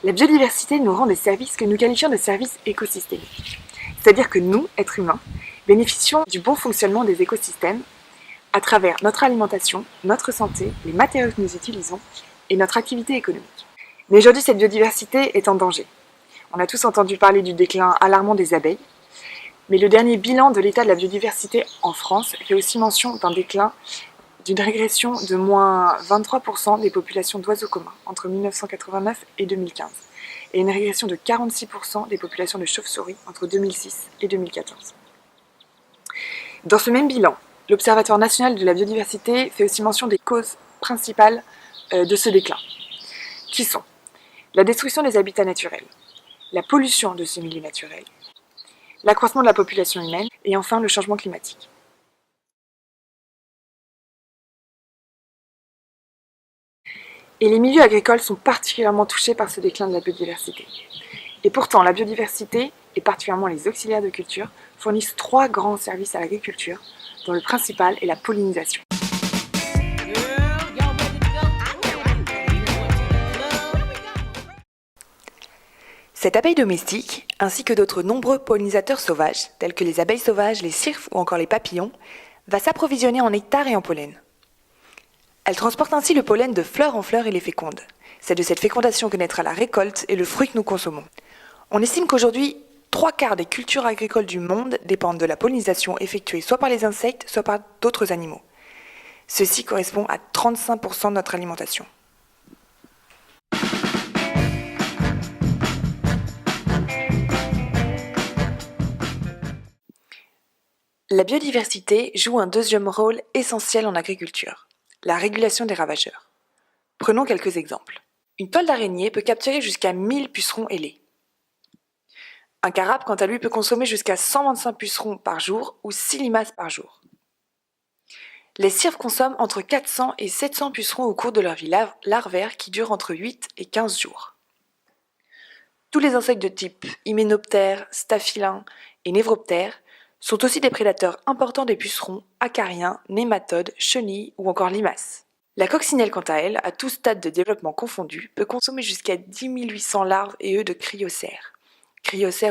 La biodiversité nous rend des services que nous qualifions de services écosystémiques. C'est-à-dire que nous, êtres humains, bénéficions du bon fonctionnement des écosystèmes à travers notre alimentation, notre santé, les matériaux que nous utilisons et notre activité économique. Mais aujourd'hui, cette biodiversité est en danger. On a tous entendu parler du déclin alarmant des abeilles, mais le dernier bilan de l'état de la biodiversité en France fait aussi mention d'un déclin, d'une régression de moins 23% des populations d'oiseaux communs entre 1989 et 2015, et une régression de 46% des populations de chauves-souris entre 2006 et 2014. Dans ce même bilan, l'Observatoire national de la biodiversité fait aussi mention des causes principales de ce déclin, qui sont la destruction des habitats naturels, la pollution de ce milieu naturel, l'accroissement de la population humaine et enfin le changement climatique. Et les milieux agricoles sont particulièrement touchés par ce déclin de la biodiversité. Et pourtant, la biodiversité, et particulièrement les auxiliaires de culture, fournissent 3 grands services à l'agriculture, dont le principal est la pollinisation. Cette abeille domestique, ainsi que d'autres nombreux pollinisateurs sauvages, tels que les abeilles sauvages, les cirques ou encore les papillons, va s'approvisionner en nectar et en pollen. Elle transporte ainsi le pollen de fleur en fleur et les féconde. C'est de cette fécondation que naîtra la récolte et le fruit que nous consommons. On estime qu'aujourd'hui, 3/4 des cultures agricoles du monde dépendent de la pollinisation effectuée soit par les insectes, soit par d'autres animaux. Ceci correspond à 35% de notre alimentation. La biodiversité joue un deuxième rôle essentiel en agriculture, la régulation des ravageurs. Prenons quelques exemples. Une toile d'araignée peut capturer jusqu'à 1000 pucerons ailés. Un carabe, quant à lui, peut consommer jusqu'à 125 pucerons par jour ou 6 limaces par jour. Les cirques consomment entre 400 et 700 pucerons au cours de leur vie larvaire qui dure entre 8 et 15 jours. Tous les insectes de type hyménoptères, staphylins et névroptères sont aussi des prédateurs importants des pucerons, acariens, nématodes, chenilles ou encore limaces. La coccinelle, quant à elle, à tout stade de développement confondu, peut consommer jusqu'à 10 800 larves et œufs de cryocères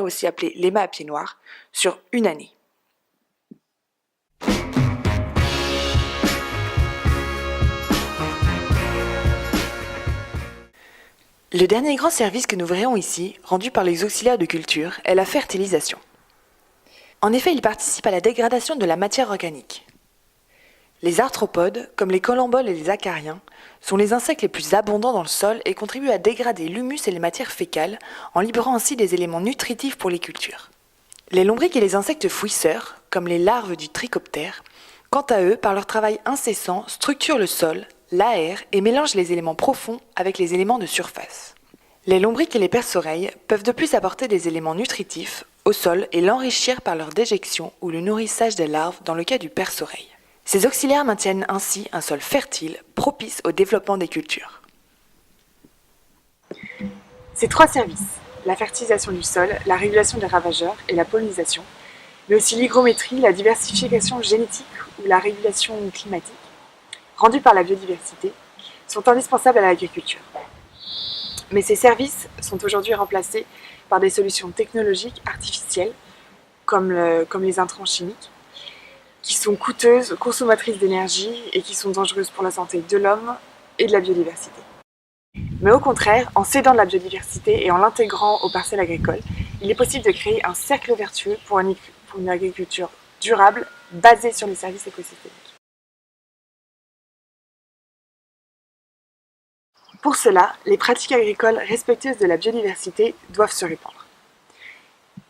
aussi appelés léma à pieds noirs, sur une année. Le dernier grand service que nous verrons ici, rendu par les auxiliaires de culture, est la fertilisation. En effet, il participe à la dégradation de la matière organique. Les arthropodes, comme les collemboles et les acariens, sont les insectes les plus abondants dans le sol et contribuent à dégrader l'humus et les matières fécales en libérant ainsi des éléments nutritifs pour les cultures. Les lombrics et les insectes fouisseurs, comme les larves du trichoptère, quant à eux, par leur travail incessant, structurent le sol, l'aèrent et mélangent les éléments profonds avec les éléments de surface. Les lombrics et les perce-oreilles peuvent de plus apporter des éléments nutritifs au sol et l'enrichir par leur déjection ou le nourrissage des larves dans le cas du perce-oreille. Ces auxiliaires maintiennent ainsi un sol fertile, propice au développement des cultures. Ces 3 services, la fertilisation du sol, la régulation des ravageurs et la pollinisation, mais aussi l'hygrométrie, la diversification génétique ou la régulation climatique, rendues par la biodiversité, sont indispensables à l'agriculture. Mais ces services sont aujourd'hui remplacés par des solutions technologiques artificielles, comme les intrants chimiques, qui sont coûteuses, consommatrices d'énergie et qui sont dangereuses pour la santé de l'homme et de la biodiversité. Mais au contraire, en cédant de la biodiversité et en l'intégrant aux parcelles agricoles, il est possible de créer un cercle vertueux pour une agriculture durable basée sur les services écosystémiques. Pour cela, les pratiques agricoles respectueuses de la biodiversité doivent se répandre.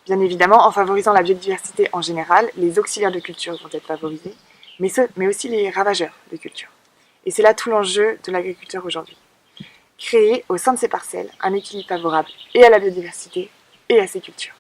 Bien évidemment, en favorisant la biodiversité en général, les auxiliaires de culture vont être favorisés, mais aussi les ravageurs de culture. Et c'est là tout l'enjeu de l'agriculteur aujourd'hui. Créer au sein de ces parcelles un équilibre favorable et à la biodiversité et à ses cultures.